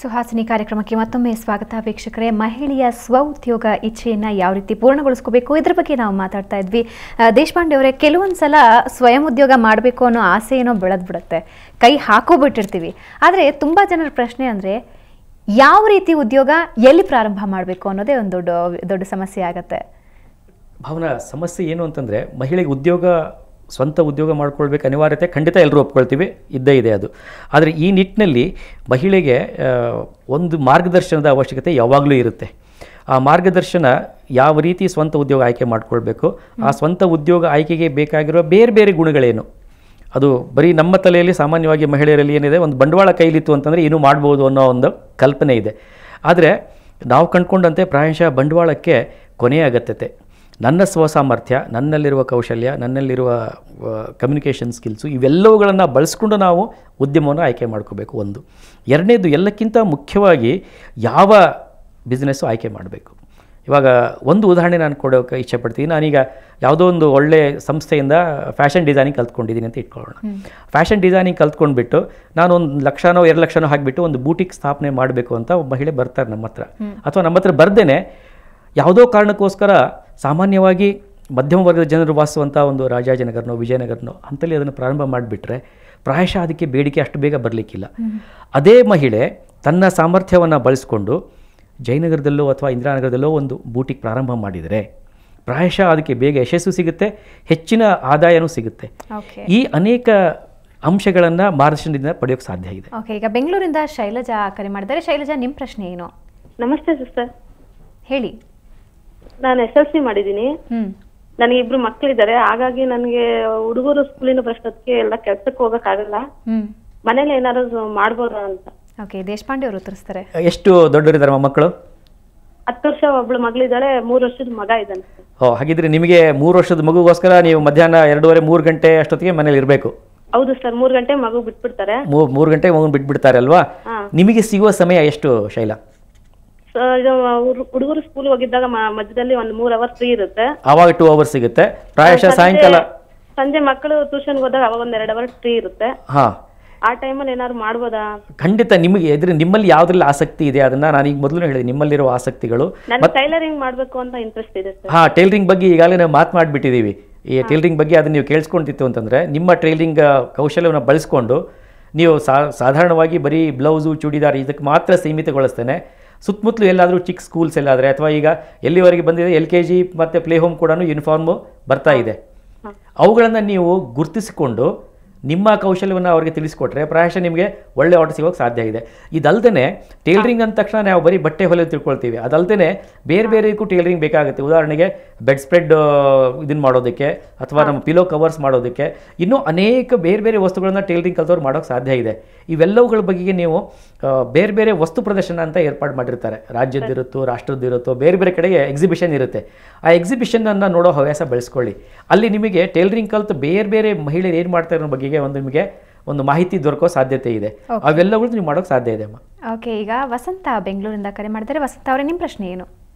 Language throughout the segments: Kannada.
ಸುಹಾಸಿನಿ ಕಾರ್ಯಕ್ರಮಕ್ಕೆ ಮತ್ತೊಮ್ಮೆ ಸ್ವಾಗತ ವೀಕ್ಷಕರೇ. ಮಹಿಳೆಯ ಸ್ವ ಉದ್ಯೋಗ ಇಚ್ಛೆಯನ್ನು ಯಾವ ರೀತಿ ಪೂರ್ಣಗೊಳಿಸಬೇಕು ಇದರ ಬಗ್ಗೆ ನಾವು ಮಾತಾಡ್ತಾ ಇದ್ವಿ. ದೇಶಪಾಂಡೆ ಅವರೇ, ಕೆಲವೊಂದು ಸಲ ಸ್ವಯಂ ಉದ್ಯೋಗ ಮಾಡಬೇಕು ಅನ್ನೋ ಆಸೆ ಏನೋ ಬೆಳೆದ್ಬಿಡುತ್ತೆ, ಕೈ ಹಾಕೋಬಿಟ್ಟಿರ್ತೀವಿ. ಆದರೆ ತುಂಬ ಜನರ ಪ್ರಶ್ನೆ ಅಂದರೆ ಯಾವ ರೀತಿ ಉದ್ಯೋಗ ಎಲ್ಲಿ ಪ್ರಾರಂಭ ಮಾಡಬೇಕು ಅನ್ನೋದೇ ಒಂದು ದೊಡ್ಡ ಸಮಸ್ಯೆ ಆಗುತ್ತೆ. ಭಾವನಾ, ಸಮಸ್ಯೆ ಏನು ಅಂತಂದರೆ ಮಹಿಳೆಗೆ ಸ್ವಂತ ಉದ್ಯೋಗ ಮಾಡ್ಕೊಳ್ಬೇಕು ಅನಿವಾರ್ಯತೆ ಖಂಡಿತ ಎಲ್ಲರೂ ಒಪ್ಕೊಳ್ತೀವಿ, ಇದ್ದೇ ಇದೆ ಅದು. ಆದರೆ ಈ ನಿಟ್ಟಿನಲ್ಲಿ ಮಹಿಳೆಗೆ ಒಂದು ಮಾರ್ಗದರ್ಶನದ ಅವಶ್ಯಕತೆ ಯಾವಾಗಲೂ ಇರುತ್ತೆ. ಆ ಮಾರ್ಗದರ್ಶನ ಯಾವ ರೀತಿ ಸ್ವಂತ ಉದ್ಯೋಗ ಆಯ್ಕೆ ಮಾಡ್ಕೊಳ್ಬೇಕು, ಆ ಸ್ವಂತ ಉದ್ಯೋಗ ಆಯ್ಕೆಗೆ ಬೇಕಾಗಿರೋ ಬೇರೆ ಬೇರೆ ಗುಣಗಳೇನು, ಅದು ಬರೀ ನಮ್ಮ ತಲೆಯಲ್ಲಿ ಸಾಮಾನ್ಯವಾಗಿ ಮಹಿಳೆಯರಲ್ಲಿ ಏನಿದೆ, ಒಂದು ಬಂಡವಾಳ ಕೈಲಿತ್ತು ಅಂತಂದರೆ ಇನ್ನೂ ಮಾಡ್ಬೋದು ಅನ್ನೋ ಒಂದು ಕಲ್ಪನೆ ಇದೆ. ಆದರೆ ನಾವು ಕಂಡುಕೊಂಡಂತೆ ಪ್ರಾಯಶಃ ಬಂಡವಾಳಕ್ಕೆ ಕೊನೆಯ ಅಗತ್ಯತೆ ನನ್ನ ಸ್ವಸಾಮರ್ಥ್ಯ, ನನ್ನಲ್ಲಿರುವ ಕೌಶಲ್ಯ, ನನ್ನಲ್ಲಿರುವ ಕಮ್ಯುನಿಕೇಷನ್ ಸ್ಕಿಲ್ಸು, ಇವೆಲ್ಲವುಗಳನ್ನು ಬಳಸ್ಕೊಂಡು ನಾವು ಉದ್ಯಮವನ್ನು ಆಯ್ಕೆ ಮಾಡ್ಕೋಬೇಕು. ಒಂದು. ಎರಡನೇದು, ಎಲ್ಲಕ್ಕಿಂತ ಮುಖ್ಯವಾಗಿ ಯಾವ ಬಿಸ್ನೆಸ್ಸು ಆಯ್ಕೆ ಮಾಡಬೇಕು. ಇವಾಗ ಒಂದು ಉದಾಹರಣೆ ನಾನು ಕೊಡೋಕ್ಕೆ ಇಚ್ಛೆಪಡ್ತೀನಿ. ನಾನೀಗ ಯಾವುದೋ ಒಂದು ಒಳ್ಳೆ ಸಂಸ್ಥೆಯಿಂದ ಫ್ಯಾಷನ್ ಡಿಸೈನಿಂಗ್ ಕಲ್ತ್ಕೊಂಡಿದ್ದೀನಿ ಅಂತ ಇಟ್ಕೊಳ್ಳೋಣ. ಫ್ಯಾಷನ್ ಡಿಸೈನಿಂಗ್ ಕಲ್ತ್ಕೊಂಡ್ಬಿಟ್ಟು ನಾನು 1 ಲಕ್ಷನೋ 2 ಲಕ್ಷನೋ ಹಾಕಿಬಿಟ್ಟು ಒಂದು ಬೂಟಿಕ್ ಸ್ಥಾಪನೆ ಮಾಡಬೇಕು ಅಂತ ಒಬ್ಬ ಮಹಿಳೆ ಬರ್ತಾರೆ ನಮ್ಮ ಹತ್ರ, ಅಥವಾ ನಮ್ಮ ಹತ್ರ ಬರ್ದೇನೆ ಯಾವುದೋ ಕಾರಣಕ್ಕೋಸ್ಕರ ಸಾಮಾನ್ಯವಾಗಿ ಮಧ್ಯಮ ವರ್ಗದ ಜನರು ವಾಸಿಸುವಂಥ ಒಂದು ರಾಜಾಜಿನಗರನೋ ವಿಜಯನಗರನೋ ಅಂತಲ್ಲಿ ಅದನ್ನು ಪ್ರಾರಂಭ ಮಾಡಿಬಿಟ್ರೆ ಪ್ರಾಯಶಃ ಅದಕ್ಕೆ ಬೇಡಿಕೆ ಅಷ್ಟು ಬೇಗ ಬರಲಿಕ್ಕಿಲ್ಲ. ಅದೇ ಮಹಿಳೆ ತನ್ನ ಸಾಮರ್ಥ್ಯವನ್ನು ಬಳಸ್ಕೊಂಡು ಜಯನಗರದಲ್ಲೋ ಅಥವಾ ಇಂದಿರಾನಗರದಲ್ಲೋ ಒಂದು ಬೂಟಿಕ್ ಪ್ರಾರಂಭ ಮಾಡಿದರೆ ಪ್ರಾಯಶಃ ಅದಕ್ಕೆ ಬೇಗ ಯಶಸ್ಸು ಸಿಗುತ್ತೆ, ಹೆಚ್ಚಿನ ಆದಾಯನೂ ಸಿಗುತ್ತೆ. ಈ ಅನೇಕ ಅಂಶಗಳನ್ನು ಮಾರ್ಗದರ್ಶನದಿಂದ ಪಡೆಯೋಕ್ಕೆ ಸಾಧ್ಯ ಇದೆ. ಓಕೆ, ಈಗ ಬೆಂಗಳೂರಿಂದ ಶೈಲಜಾ ಕರೆ ಮಾಡಿದ್ದಾರೆ. ಶೈಲಜಾ, ನಿಮ್ಮ ಪ್ರಶ್ನೆ ಏನು? ನಮಸ್ತೆ ಸಿಸ್ಟರ್. ಹೇಳಿ. ನಾನು SLC ಮಾಡಿದ್ದೀನಿ. ನನಗೆ 2 ಮಕ್ಕಳಿದ್ದಾರೆ. ಹಾಗಾಗಿ ನನಗೆ ಹುಡುಗರು ಸ್ಕೂಲಿನ ಬರೋಷ್ಟೊತ್ತಿಗೆ ಎಲ್ಲ ಕೆಲ್ಸಕ್ಕೆ ಹೋಗಕ್ಕಾಗಲ್ಲ. ಮನೇಲಿ ಏನಾದ್ರು ಮಾಡ್ಬೋದಾ ಅಂತ. ಓಕೆ, ದೇಶಪಾಂಡೆ ಅವರು ಉತ್ತರಿಸ್ತಾರೆ. ಎಷ್ಟು ದೊಡ್ಡವರಿದ್ದಾರೆ ಮಕ್ಕಳು? 10 ವರ್ಷ ಒಬ್ಳು ಮಗಳಿದ್ದಾಳೆ, 3 ವರ್ಷದ ಮಗ ಇದ್ದಾನೆ. ಹಾಗಿದ್ರೆ ನಿಮಗೆ 3 ವರ್ಷದ ಮಗುಗೋಸ್ಕರ ನೀವು ಮಧ್ಯಾಹ್ನ 2:30-3 ಗಂಟೆ ಅಷ್ಟೊತ್ತಿಗೆ ಮನೇಲಿ ಇರಬೇಕು. ಹೌದು ಸರ್, 3 ಗಂಟೆ ಮಗು ಬಿಟ್ಬಿಡ್ತಾರೆ. 3 ಗಂಟೆ ಮಗು ಬಿಟ್ಬಿಡ್ತಾರೆ ಅಲ್ವಾ? ನಿಮಗೆ ಸಿಗುವ ಸಮಯ ಎಷ್ಟು ಶೈಲಾ? ಹುಡುಗರು ಸ್ಕೂಲ್ ಹೋಗಿದ್ದಾಗ ಮಧ್ಯದಲ್ಲಿ 1 3 ಅವರ್ ಫ್ರೀ ಇರುತ್ತೆ. ಅವಾಗ 2 ಅವರ್ಸ್ ಸಿಗುತ್ತೆ. ಪ್ರಾಯಶಃ ಸಾಯಂಕಾಲ ಸಂಜೆ ಮಕ್ಕಳು ಟ್ಯೂಷನ್ ಹೋದಾಗ ಅವಾಗ 1 2 ಅವರ್ ಫ್ರೀ ಇರುತ್ತೆ. ಆ ಟೈಮಲ್ಲಿ ಏನಾದ್ರು ಮಾಡ್ಬೋದಾ? ಖಂಡಿತ. ನಿಮಗೆ ನಿಮ್ಮಲ್ಲಿ ಯಾವ್ದ್ರಲ್ಲಿ ಆಸಕ್ತಿ ಇದೆ ಅದನ್ನ ನಾನು ಈಗ ಮೊದಲು ಹೇಳಿದೆ. ನಿಮ್ಮಲ್ಲಿರುವ ಆಸಕ್ತಿಗಳು. ನಾನು ಟೈಲರಿಂಗ್ ಮಾಡ್ಬೇಕು ಅಂತ ಇಂಟ್ರೆಸ್ಟ್ ಇದೆ ಸರ್. ಟೈಲರಿಂಗ್ ಬಗ್ಗೆ ಈಗಾಗಲೇ ನಾವು ಮಾತನಾಡ್ಬಿಟ್ಟಿದ್ದೀವಿ. ಈ ಟೈಲರಿಂಗ್ ಬಗ್ಗೆ ಅದನ್ನ ನೀವು ಕೇಳಿಸ್ಕೊಂಡಿತ್ತು ಅಂತಂದ್ರೆ ನಿಮ್ಮ ಟೈಲರಿಂಗ್ ಕೌಶಲ್ಯವನ್ನು ಬಳಸ್ಕೊಂಡು ನೀವು ಸಾಧಾರಣವಾಗಿ ಬರೀ ಬ್ಲೌಸು ಚೂಡಿದಾರ್ ಇದಕ್ಕೆ ಮಾತ್ರ ಸೀಮಿತಗೊಳಿಸ್ತೇನೆ. ಸುತ್ತಮುತ್ತಲು ಎಲ್ಲಾದರೂ ಚಿಕ್ಕ ಸ್ಕೂಲ್ಸ್ ಎಲ್ಲಾದರೆ, ಅಥವಾ ಈಗ ಎಲ್ಲಿವರೆಗೆ ಬಂದಿದೆ LKG ಮತ್ತು ಪ್ಲೇ ಹೋಮ್ ಕೂಡ ಯೂನಿಫಾರ್ಮು ಬರ್ತಾ ಇದೆ, ಅವುಗಳನ್ನು ನೀವು ಗುರುತಿಸಿಕೊಂಡು ನಿಮ್ಮ ಕೌಶಲ್ಯವನ್ನು ಅವರಿಗೆ ತಿಳಿಸ್ಕೊಟ್ರೆ ಪ್ರಾಯಶಃ ನಿಮಗೆ ಒಳ್ಳೆ ಆರ್ಡರ್ ಸಿಗೋಕ್ಕೆ ಸಾಧ್ಯ ಇದೆ. ಇದಲ್ದೇ ಟೈಲರಿಂಗ್ ಅಂದ ತಕ್ಷಣ ನಾವು ಬರೀ ಬಟ್ಟೆ ಹೊಲಿಯೋದು ತಿಳ್ಕೊಳ್ತೀವಿ. ಅದಲ್ದೇ ಬೇರೆ ಬೇರೆಗೂ ಟೈಲರಿಂಗ್ ಬೇಕಾಗುತ್ತೆ. ಉದಾಹರಣೆಗೆ ಬೆಡ್ ಸ್ಪ್ರೆಡ್ ಇದನ್ನು ಮಾಡೋದಕ್ಕೆ, ಅಥವಾ ನಮ್ಮ ಪಿಲೋ ಕವರ್ಸ್ ಮಾಡೋದಕ್ಕೆ, ಇನ್ನೂ ಅನೇಕ ಬೇರೆ ಬೇರೆ ವಸ್ತುಗಳನ್ನು ಟೈಲರಿಂಗ್ ಕಲ್ತವ್ರು ಮಾಡೋಕ್ಕೆ ಸಾಧ್ಯ ಇದೆ. ಇವೆಲ್ಲವುಗಳ ಬಗೆಗೆ ನೀವು ಬೇರೆ ಬೇರೆ ವಸ್ತು ಪ್ರದರ್ಶನ ಅಂತ ಏರ್ಪಾಡು ಮಾಡಿರ್ತಾರೆ. ರಾಜ್ಯದ್ದಿರುತ್ತೋ ರಾಷ್ಟ್ರದ್ದಿರುತ್ತೋ ಬೇರೆ ಬೇರೆ ಕಡೆಗೆ ಎಕ್ಸಿಬಿಷನ್ ಇರುತ್ತೆ. ಆ ಎಕ್ಸಿಬಿಷನನ್ನು ನೋಡೋ ಹವ್ಯಾಸ ಬೆಳೆಸ್ಕೊಳ್ಳಿ. ಅಲ್ಲಿ ನಿಮಗೆ ಟೈಲರಿಂಗ್ ಕಲ್ತು ಬೇರೆ ಬೇರೆ ಮಹಿಳೆಯರು ಏನು ಮಾಡ್ತಾರೆ ಅನ್ನೋ ಬಗೆಗೆ ನಿಮಗೆ ಒಂದು ಮಾಹಿತಿ ದೊರಕೋ ಸಾಧ್ಯತೆ ಇದೆ. ಅವೆಲ್ಲಗಳು ನೀವು ಮಾಡೋಕೆ ಸಾಧ್ಯ ಇದೆ ಅಮ್ಮ. ಓಕೆ, ಈಗ ವಸಂತ ಬೆಂಗಳೂರಿಂದ ಕರೆ ಮಾಡಿದ್ದಾರೆ. ವಸಂತ ಅವರೇ, ನಿಮ್ಮ ಪ್ರಶ್ನೆ ಏನು?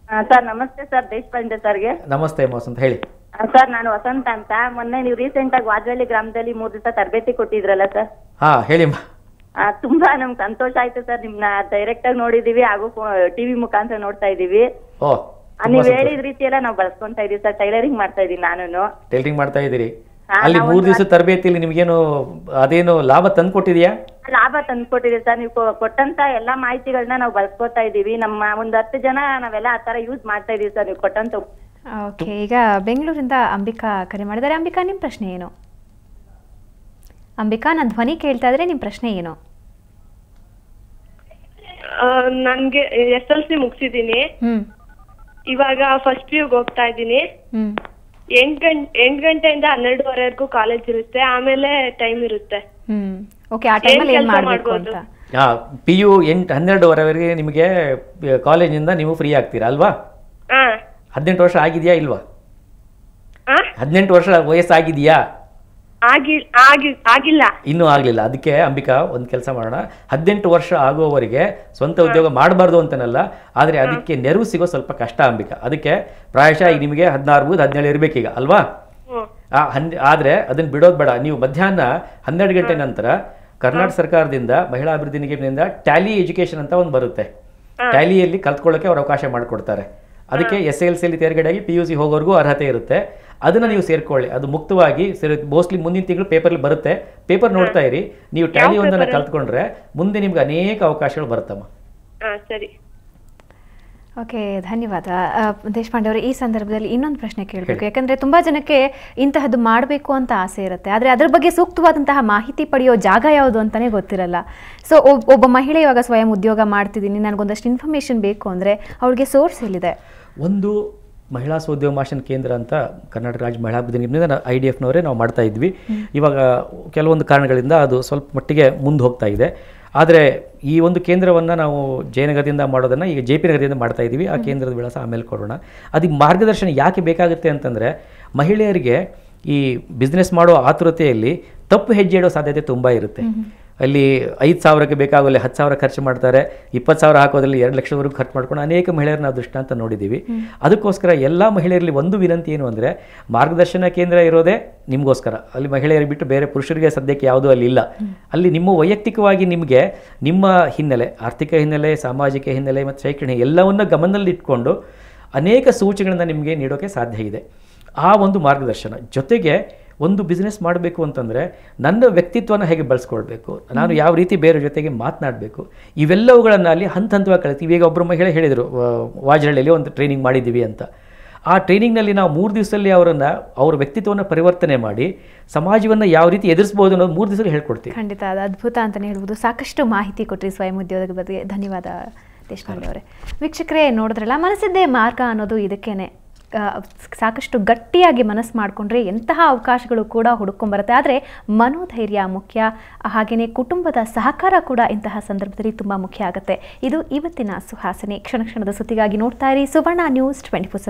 ಸರ್ ನಮಸ್ತೆ ಸರ್, ದೇಶಪಾಂಡೆ ಸರ್ಗೆ. ನಮಸ್ತೆ ವಸಂತ, ಹೇಳಿ. ಸರ್ ನಾನು ವಸಂತ ಅಂತ. ಮೊನ್ನೆ ನೀವು ರೀಸೆಂಟ್ ಆಗಿ ವಾಜವಳ್ಳಿ ಗ್ರಾಮದಲ್ಲಿ 3 ದಿವಸ ತರಬೇತಿ ಕೊಟ್ಟಿದ್ರಲ್ಲ ಸರ್? ಹೇಳಿ. ತುಂಬಾ ನಮ್ಗೆ ಸಂತೋಷ ಆಯ್ತು ಸರ್. ನಿಮ್ನ ಡೈರೆಕ್ಟ್ ಆಗಿ ನೋಡಿದೀವಿ, ಹಾಗೂ ಟಿವಿ ಮುಖಾಂತರ ನೋಡ್ತಾ ಇದೀವಿ. ನೀವ್ ಹೇಳಿದ ರೀತಿ ಎಲ್ಲ ನಾವು ಬಳಸ್ಕೊಂತ ಇದೀವಿ ಸರ್. ಟೈಲರಿಂಗ್ ಮಾಡ್ತಾ ಇದೀನಿ ನಾನು. ಟೈಲರಿಂಗ್ ಮಾಡ್ತಾ ಇದೀರಿ? ಅಲ್ಲಿ 3 ದಿವಸ ತರಬೇತಿಯಲ್ಲಿ ನಿಮ್ಗೇನು ಅದೇನು ಲಾಭ ತಂದ್ಕೊಟ್ಟಿದ್ಯಾ? ಲಾಭ ತಂದ್ಕೊಟ್ಟಿದೆ ಸರ್. ನೀವು ಕೊಟ್ಟಂತ ಎಲ್ಲಾ ಮಾಹಿತಿಗಳನ್ನ ನಾವು ಬಳಸ್ಕೊತಾ ಇದೀವಿ. ನಮ್ಮ ಒಂದು 10 ಜನ ನಾವೆಲ್ಲ ಆ ತರ ಯೂಸ್ ಮಾಡ್ತಾ ಇದೀವಿ ಸರ್ ನೀವು ಕೊಟ್ಟಂತ. ಓಕೆ, ಈಗ ಬೆಂಗಳೂರಿಂದ ಅಂಬಿಕಾ ಕರೆ ಮಾಡಿದ್ದಾರೆ. ಅಂಬಿಕಾ, ನಿಮ್ಮ ಪ್ರಶ್ನೆ ಏನು? ಅಂಬಿಕಾ, ನನ್ನ ಧ್ವನಿ ಕೇಳ್ತಾ ಇದ್ರೆ ನಿಮ್ಮ ಪ್ರಶ್ನೆ ಏನು? ನನ್ಗೆ SLC ಮುಗಿಸಿದೀನಿ. ಇವಾಗ ಫಸ್ಟ್ PU ಹೋಗ್ತಾ ಇದ್ದೀನಿ. 8 ಗಂಟೆಯಿಂದ 12:30ವರೆಗೂ ಕಾಲೇಜ್ ಇರುತ್ತೆ, ಆಮೇಲೆ ಟೈಮ್ ಇರುತ್ತೆ. ಓಕೆ, ಆ ಟೈಮಲ್ಲಿ ಏನು ಮಾಡಬೇಕು ಅಂತ? PU 8-12ವರೆಗೆ ನಿಮಗೆ ಕಾಲೇಜಿಂದ ನೀವು ಫ್ರೀ ಆಗ್ತೀರಾ ಅಲ್ವಾ? 18 ವರ್ಷ ಆಗಿದೆಯಾ ಇಲ್ವಾ? 18 ವರ್ಷ ವಯಸ್ಸಾಗಿದೆಯಾ? ಆಗಿಲ್ಲ, ಇನ್ನೂ ಆಗಲಿಲ್ಲ. ಅದಕ್ಕೆ ಅಂಬಿಕಾ ಒಂದು ಕೆಲಸ ಮಾಡೋಣ. 18 ವರ್ಷ ಆಗುವವರೆಗೆ ಸ್ವಂತ ಉದ್ಯೋಗ ಮಾಡಬಾರ್ದು ಅಂತನಲ್ಲ, ಆದರೆ ಅದಕ್ಕೆ ನೆರವು ಸಿಗೋ ಸ್ವಲ್ಪ ಕಷ್ಟ ಅಂಬಿಕಾ. ಅದಕ್ಕೆ ಪ್ರಾಯಶಃ ಈಗ ನಿಮಗೆ 16-17 ಇರಬೇಕೀಗ ಅಲ್ವಾ? ಆದರೆ ಅದನ್ನು ಬಿಡೋದು ಬೇಡ. ನೀವು ಮಧ್ಯಾಹ್ನ 12 ಗಂಟೆ ನಂತರ ಕರ್ನಾಟಕ ಸರ್ಕಾರದಿಂದ ಮಹಿಳಾ ಅಭಿವೃದ್ಧಿ ನಿಗಮದಿಂದ ಟ್ಯಾಲಿ ಎಜುಕೇಶನ್ ಅಂತ ಒಂದು ಬರುತ್ತೆ. ಟ್ಯಾಲಿಯಲ್ಲಿ ಕಲ್ತ್ಕೊಳ್ಳೋಕೆ ಅವ್ರು ಅವಕಾಶ ಮಾಡಿಕೊಡ್ತಾರೆ. ಅದಕ್ಕೆ SLC ತೇರ್ಗಡೆಯಾಗಿ PUC ಹೋಗೋರ್ಗೂ ಅರ್ಹತೆ ಇರುತ್ತೆ. ಅದನ್ನ ನೀವು ಸೇರ್ಕೊಳ್ಳಿ, ಅದು ಮುಕ್ತವಾಗಿ ಮೋಸ್ಟ್ಲಿ ಮುಂದಿನ ತಿಂಗಳು ಪೇಪರ್ಲಿ ಬರುತ್ತೆ. ಪೇಪರ್ ನೋಡ್ತಾ ಇರಿ. ನೀವು ಟ್ಯಾಲಿ ಒಂದನ್ನು ಕಲ್ತ್ಕೊಂಡ್ರೆ ಮುಂದೆ ನಿಮ್ಗೆ ಅನೇಕ ಅವಕಾಶಗಳು ಬರುತ್ತಮ್ಮ. ಸರಿ. ಓಕೆ, ಧನ್ಯವಾದ ದೇಶಪಾಂಡೆ ಅವರು. ಈ ಸಂದರ್ಭದಲ್ಲಿ ಇನ್ನೊಂದು ಪ್ರಶ್ನೆ ಕೇಳಬೇಕು, ಯಾಕಂದರೆ ತುಂಬ ಜನಕ್ಕೆ ಇಂತಹದ್ದು ಮಾಡಬೇಕು ಅಂತ ಆಸೆ ಇರುತ್ತೆ, ಆದರೆ ಅದರ ಬಗ್ಗೆ ಸೂಕ್ತವಾದಂತಹ ಮಾಹಿತಿ ಪಡೆಯೋ ಜಾಗ ಯಾವುದು ಅಂತಲೇ ಗೊತ್ತಿರಲ್ಲ. ಸೊ ಒಬ್ಬ ಮಹಿಳೆ ಇವಾಗ ಸ್ವಯಂ ಉದ್ಯೋಗ ಮಾಡ್ತಿದ್ದೀನಿ, ನನಗೊಂದಷ್ಟು ಇನ್ಫಾರ್ಮೇಷನ್ ಬೇಕು ಅಂದರೆ ಅವಳಿಗೆ ಸೋರ್ಸ್ ಎಲ್ಲಿದೆ? ಒಂದು ಮಹಿಳಾ ಸ್ವೋದ್ಯೋಮಾಶನ ಕೇಂದ್ರ ಅಂತ ಕರ್ನಾಟಕ ರಾಜ್ಯ ಮಹಿಳಾ ಅಭಿವೃದ್ಧಿ ನಿಗಮದಿಂದ IDFನವರೇ ನಾವು ಮಾಡ್ತಾ ಇದ್ವಿ. ಇವಾಗ ಕೆಲವೊಂದು ಕಾರಣಗಳಿಂದ ಅದು ಸ್ವಲ್ಪ ಮಟ್ಟಿಗೆ ಮುಂದೆ ಹೋಗ್ತಾ ಇದೆ. ಆದರೆ ಈ ಒಂದು ಕೇಂದ್ರವನ್ನು ನಾವು ಜಯನಗರದಿಂದ ಮಾಡೋದನ್ನು ಈಗ JP ನಗರದಿಂದ ಮಾಡ್ತಾ ಇದ್ದೀವಿ. ಆ ಕೇಂದ್ರದ ವಿಳಾಸ ಆಮೇಲೆ ಕೊಡೋಣ. ಅದಕ್ಕೆ ಮಾರ್ಗದರ್ಶನ ಯಾಕೆ ಬೇಕಾಗುತ್ತೆ ಅಂತಂದರೆ, ಮಹಿಳೆಯರಿಗೆ ಈ ಬಿಸ್ನೆಸ್ ಮಾಡೋ ಆತುರತೆಯಲ್ಲಿ ತಪ್ಪು ಹೆಜ್ಜೆ ಇಡೋ ಸಾಧ್ಯತೆ ತುಂಬ ಇರುತ್ತೆ. ಅಲ್ಲಿ 5,000ಕ್ಕೆ ಬೇಕಾಗಲಿ 10,000 ಖರ್ಚು ಮಾಡ್ತಾರೆ, 20,000 ಹಾಕೋದ್ರಲ್ಲಿ 2 ಲಕ್ಷವರೆಗೂ ಖರ್ಚು ಮಾಡ್ಕೊಂಡು ಅನೇಕ ಮಹಿಳೆಯರನ್ನ ನಾವು ದೃಷ್ಟಾಂತ ನೋಡಿದ್ದೀವಿ. ಅದಕ್ಕೋಸ್ಕರ ಎಲ್ಲ ಮಹಿಳೆಯರಲ್ಲಿ ಒಂದು ವಿನಂತಿ ಏನು ಅಂದರೆ, ಮಾರ್ಗದರ್ಶನ ಕೇಂದ್ರ ಇರೋದೇ ನಿಮಗೋಸ್ಕರ. ಅಲ್ಲಿ ಮಹಿಳೆಯರಿಗೆ ಬಿಟ್ಟು ಬೇರೆ ಪುರುಷರಿಗೆ ಸದ್ಯಕ್ಕೆ ಯಾವುದೂ ಅಲ್ಲಿ ಇಲ್ಲ. ಅಲ್ಲಿ ನಿಮ್ಮ ವೈಯಕ್ತಿಕವಾಗಿ ನಿಮಗೆ ನಿಮ್ಮ ಹಿನ್ನೆಲೆ, ಆರ್ಥಿಕ ಹಿನ್ನೆಲೆ, ಸಾಮಾಜಿಕ ಹಿನ್ನೆಲೆ ಮತ್ತು ಶೈಕ್ಷಣಿಕ ಎಲ್ಲವನ್ನ ಗಮನದಲ್ಲಿಟ್ಕೊಂಡು ಅನೇಕ ಸೂಚನೆಗಳನ್ನು ನಿಮಗೆ ನೀಡೋಕ್ಕೆ ಸಾಧ್ಯ ಇದೆ. ಆ ಒಂದು ಮಾರ್ಗದರ್ಶನ ಜೊತೆಗೆ ಒಂದು ಬಿಸ್ನೆಸ್ ಮಾಡಬೇಕು ಅಂತಂದರೆ ನನ್ನ ವ್ಯಕ್ತಿತ್ವನ ಹೇಗೆ ಬಳಸ್ಕೊಳ್ಬೇಕು, ನಾನು ಯಾವ ರೀತಿ ಬೇರೆ ಜೊತೆಗೆ ಮಾತನಾಡಬೇಕು, ಇವೆಲ್ಲವುಗಳನ್ನು ಅಲ್ಲಿ ಹಂತವಾಗಿ ಕಲಿತೀವಿ. ಈಗ ಒಬ್ಬರು ಮಹಿಳೆ ಹೇಳಿದರು, ವಾಜಹಳ್ಳಿಯಲ್ಲಿ ಒಂದು ಟ್ರೈನಿಂಗ್ ಮಾಡಿದ್ದೀವಿ ಅಂತ. ಆ ಟ್ರೈನಿಂಗ್ನಲ್ಲಿ ನಾವು 3 ದಿವಸದಲ್ಲಿ ಅವ್ರ ವ್ಯಕ್ತಿತ್ವವನ್ನು ಪರಿವರ್ತನೆ ಮಾಡಿ ಸಮಾಜವನ್ನು ಯಾವ ರೀತಿ ಎದುರಿಸ್ಬೋದು ಅನ್ನೋದು 3 ದಿವಸದಲ್ಲಿ ಹೇಳ್ಕೊಡ್ತೀವಿ. ಖಂಡಿತ ಅದು ಅದ್ಭುತ ಅಂತಲೇ ಹೇಳ್ಬೋದು. ಸಾಕಷ್ಟು ಮಾಹಿತಿ ಕೊಟ್ಟರಿ ಸ್ವಯಂ ಉದ್ಯೋಗದ ಬಗ್ಗೆ. ಧನ್ಯವಾದ ದೇಶಪಾಂಡೆ ಅವರೇ. ವೀಕ್ಷಕರೇ, ನೋಡಿದ್ರಲ್ಲ, ಮನಸ್ಸಿದ್ದೇ ಮಾರ್ಗ ಅನ್ನೋದು ಇದಕ್ಕೇನೆ. ಸಾಕಷ್ಟು ಗಟ್ಟಿಯಾಗಿ ಮನಸ್ಸು ಮಾಡಿಕೊಂಡ್ರೆ ಎಂತಹ ಅವಕಾಶಗಳು ಕೂಡ ಹುಡುಕೊಂಬರುತ್ತೆ. ಆದರೆ ಮನೋಧೈರ್ಯ ಮುಖ್ಯ, ಹಾಗೆಯೇ ಕುಟುಂಬದ ಸಹಕಾರ ಕೂಡ ಇಂತಹ ಸಂದರ್ಭದಲ್ಲಿ ತುಂಬ ಮುಖ್ಯ ಆಗುತ್ತೆ. ಇದು ಇವತ್ತಿನ ಸುಹಾಸಿನಿ. ಕ್ಷಣ ಕ್ಷಣದ ಸುದ್ದಿಗಾಗಿ ನೋಡ್ತಾ ಇರಿ ಸುವರ್ಣ ನ್ಯೂಸ್ 24.